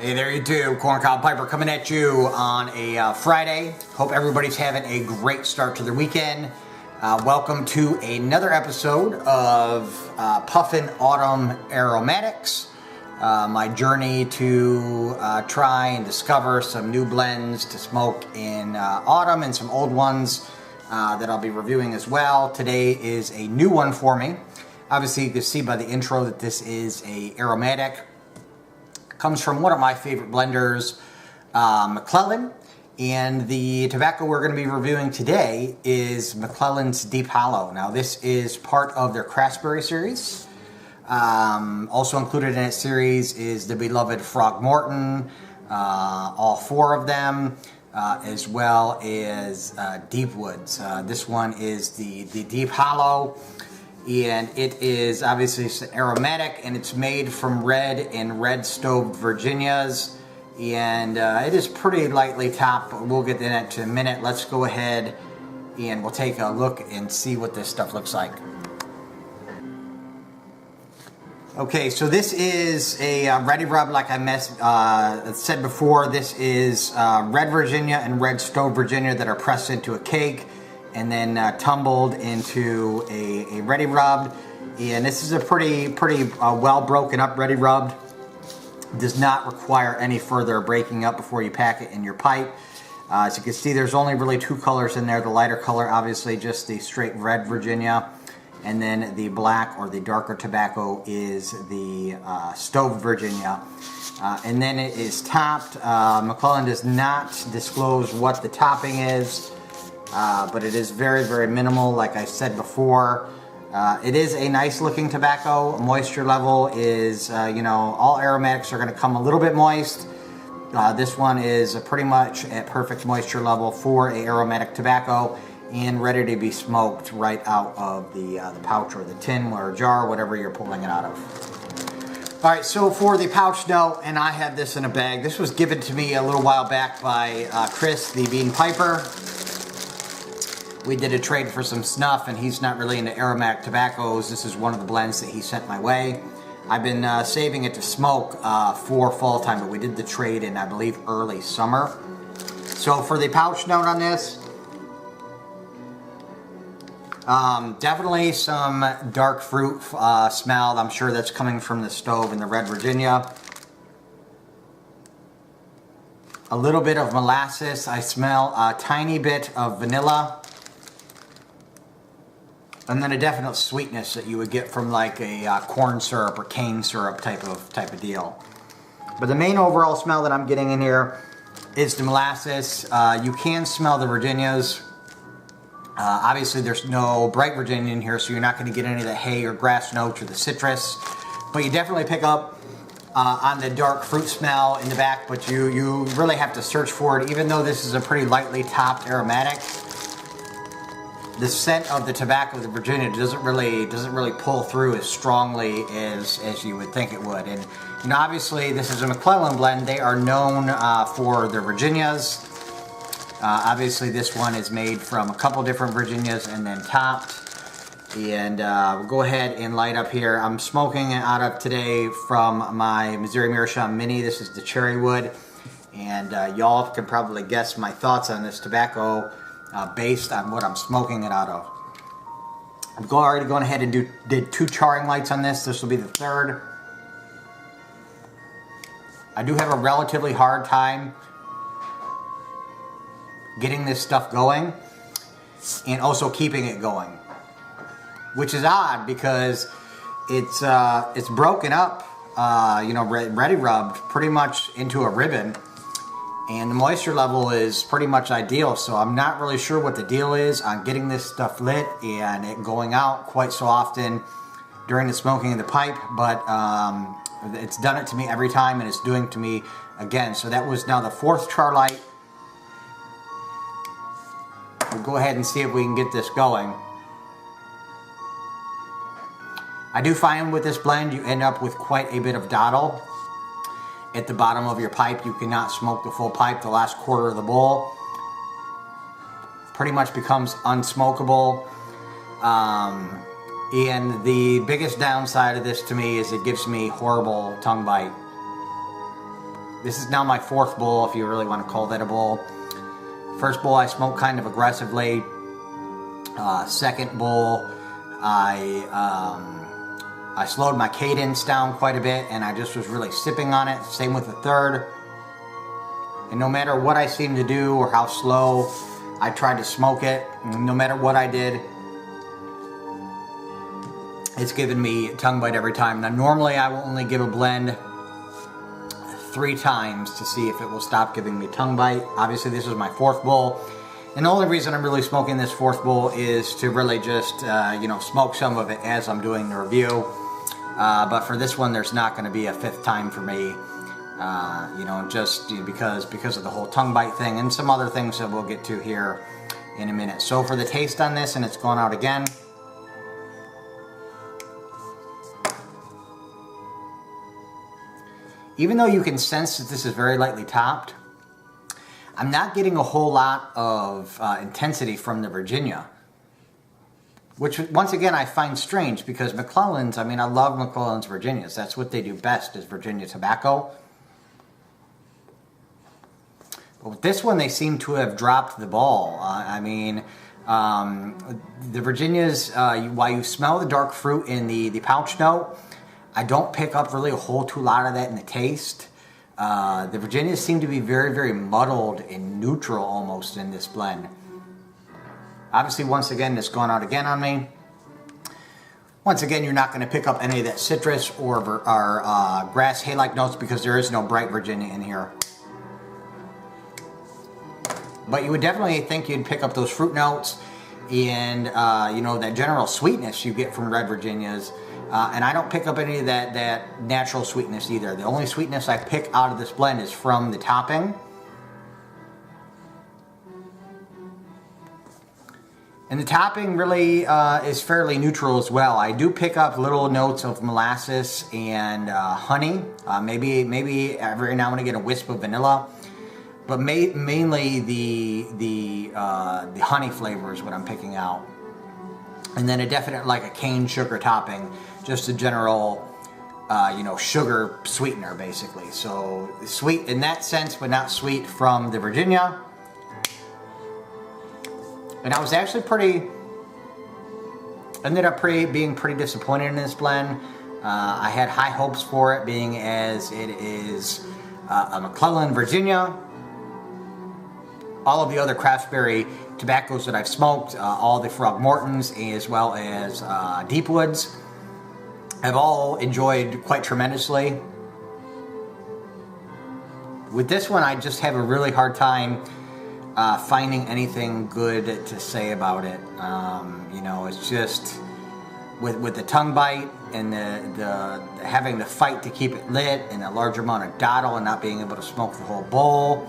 Hey there you do, Corncob Piper coming at you on a Friday. Hope everybody's having a great start to their weekend. Welcome to another episode of Puffin Autumn Aromatics. My journey to try and discover some new blends to smoke in autumn and some old ones that I'll be reviewing as well. Today is a new one for me. Obviously you can see by the intro that this is a aromatic. Comes from one of my favorite blenders, McClelland, and the tobacco we're going to be reviewing today is McClelland's Deep Hollow. Now this is part of their Craftberry series. Also included in that series is the beloved Frogmorton, all four of them, as well as Deep Woods. This one is the Deep Hollow. And it is obviously aromatic, and it's made from red and red stoved Virginias, and it is pretty lightly topped, but we'll get into it in a minute. Let's go ahead and we'll take a look and see what this stuff looks like. Okay, so this is a ready rub, like I said before. This is red Virginia and red stoved Virginia that are pressed into a cake and then tumbled into a ready rubbed. And this is a pretty well broken up ready rubbed. Does not require any further breaking up before you pack it in your pipe. As you can see, there's only really two colors in there. The lighter color, obviously just the straight red Virginia, and then the black or the darker tobacco is the stoved Virginia. And then it is topped. McClelland does not disclose what the topping is. But it is very minimal, like I said before. It is a nice looking tobacco. Moisture level is, all aromatics are going to come a little bit moist. This one is pretty much at perfect moisture level for a aromatic tobacco and ready to be smoked right out of the pouch or the tin or jar, whatever you're pulling it out of. Alright, so for the pouch note, and I have this in a bag. This was given to me a little while back by Chris, the Bean Piper. We did a trade for some snuff, and he's not really into aromatic tobaccos. This is one of the blends that he sent my way. I've been saving it to smoke for fall time, but we did the trade in, I believe, early summer. So for the pouch note on this, definitely some dark fruit smell. I'm sure that's coming from the stove in the red Virginia. A little bit of molasses. I smell a tiny bit of vanilla. And then a definite sweetness that you would get from like a corn syrup or cane syrup type of deal. But the main overall smell that I'm getting in here is the molasses. You can smell the Virginias. Obviously there's no bright Virginia in here, so you're not going to get any of the hay or grass notes or the citrus. But you definitely pick up on the dark fruit smell in the back, but you really have to search for it. Even though this is a pretty lightly topped aromatic, the scent of the tobacco, the Virginia, doesn't really pull through as strongly as you would think it would. And obviously this is a McClelland blend. They are known for their Virginias. Obviously this one is made from a couple different Virginias and then topped. And we'll go ahead and light up here. I'm smoking it out of today from my Missouri Meerschaum Mini. This is the cherry wood. And y'all can probably guess my thoughts on this tobacco based on what I'm smoking it out of. I've already gone ahead and did two charring lights on this. This will be the third. I do have a relatively hard time getting this stuff going and also keeping it going, which is odd because it's broken up, ready rubbed pretty much into a ribbon. And the moisture level is pretty much ideal, so I'm not really sure what the deal is on getting this stuff lit and it going out quite so often during the smoking of the pipe, but it's done it to me every time, and it's doing it to me again. So that was now the fourth char light. We'll go ahead and see if we can get this going. I do find with this blend you end up with quite a bit of dottle at the bottom of your pipe. You cannot smoke the full pipe. The last quarter of the bowl pretty much becomes unsmokable. And the biggest downside of this to me is it gives me horrible tongue bite. This is now my 4th bowl, if you really want to call that a bowl. First bowl I smoked kind of aggressively. Second bowl I slowed my cadence down quite a bit, and I just was really sipping on it. Same with the third. And no matter what I seemed to do or how slow I tried to smoke it, no matter what I did, it's given me tongue bite every time. Now normally I will only give a blend 3 times to see if it will stop giving me tongue bite. Obviously this is my 4th bowl, and the only reason I'm really smoking this 4th bowl is to really just you know, smoke some of it as I'm doing the review. But for this one there's not going to be a 5th time for me, you know, just because of the whole tongue bite thing and some other things that we'll get to here in a minute. So for the taste on this, and it's gone out again. Even though you can sense that this is very lightly topped, I'm not getting a whole lot of intensity from the Virginia. Which, once again, I find strange because McClelland's, I mean, I love McClelland's Virginias. That's what they do best, is Virginia tobacco. But with this one, they seem to have dropped the ball. I mean, the Virginias, while you smell the dark fruit in the pouch note, I don't pick up really a whole lot of that in the taste. The Virginias seem to be very, very muddled and neutral almost in this blend. Obviously, once again, it's gone out again on me. Once again, you're not going to pick up any of that citrus or grass hay-like notes because there is no bright Virginia in here. But you would definitely think you'd pick up those fruit notes and, you know, that general sweetness you get from red Virginias. And I don't pick up any of that natural sweetness either. The only sweetness I pick out of this blend is from the topping. And the topping really is fairly neutral as well. I do pick up little notes of molasses and honey. Maybe every now and again a wisp of vanilla. But mainly the honey flavor is what I'm picking out. And then a definite, like a cane sugar topping. Just a general, you know, sugar sweetener, basically. So sweet in that sense, but not sweet from the Virginia. And I was actually ended up being pretty disappointed in this blend. I had high hopes for it, being as it is a McClelland Virginia. All of the other craftberry tobaccos that I've smoked, all the Frogmortons as well as Deepwoods, I've all enjoyed quite tremendously. With this one, I just have a really hard time finding anything good to say about it. You know, it's just with the tongue bite and the having to fight to keep it lit and a large amount of dottle and not being able to smoke the whole bowl,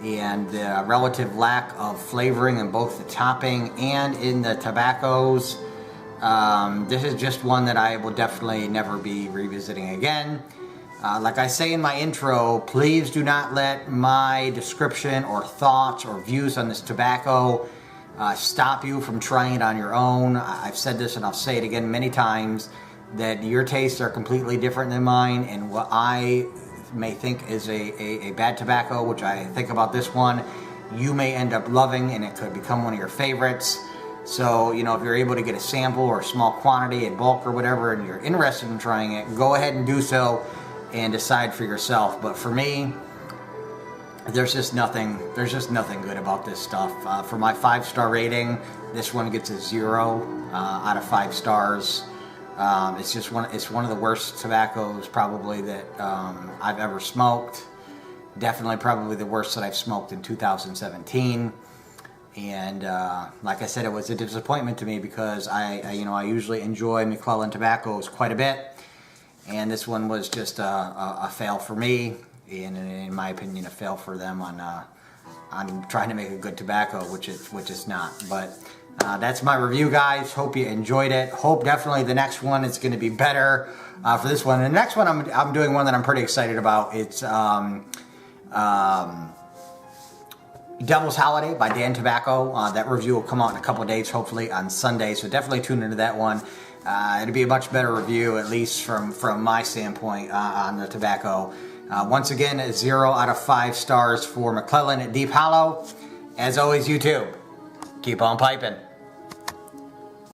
and the relative lack of flavoring in both the topping and in the tobaccos. This is just one that I will definitely never be revisiting again. Like I say in my intro, please do not let my description or thoughts or views on this tobacco stop you from trying it on your own. I've said this and I'll say it again many times, that your tastes are completely different than mine, and what I may think is a bad tobacco, which I think about this one, you may end up loving, and it could become one of your favorites. So, you know, if you're able to get a sample or a small quantity in bulk or whatever, and you're interested in trying it, go ahead and do so and decide for yourself. But for me, there's just nothing good about this stuff. For my 5-star rating, this one gets a 0 out of 5 stars. It's one of the worst tobaccos probably that I've ever smoked. Definitely probably the worst that I've smoked in 2017. And like I said, it was a disappointment to me because I usually enjoy McClelland tobaccos quite a bit, and this one was just a fail for me, and in my opinion, a fail for them on trying to make a good tobacco, which is not. But that's my review, guys. Hope you enjoyed it. Hope definitely the next one is going to be better for this one. And the next one, I'm doing one that I'm pretty excited about. It's Devil's Holiday by Dan Tobacco. That review will come out in a couple of days, hopefully on Sunday, so definitely tune into that one. It'll be a much better review, at least from my standpoint, on the tobacco. Once again, a 0 out of 5 stars for McClelland at Deep Hollow. As always, YouTube, keep on piping.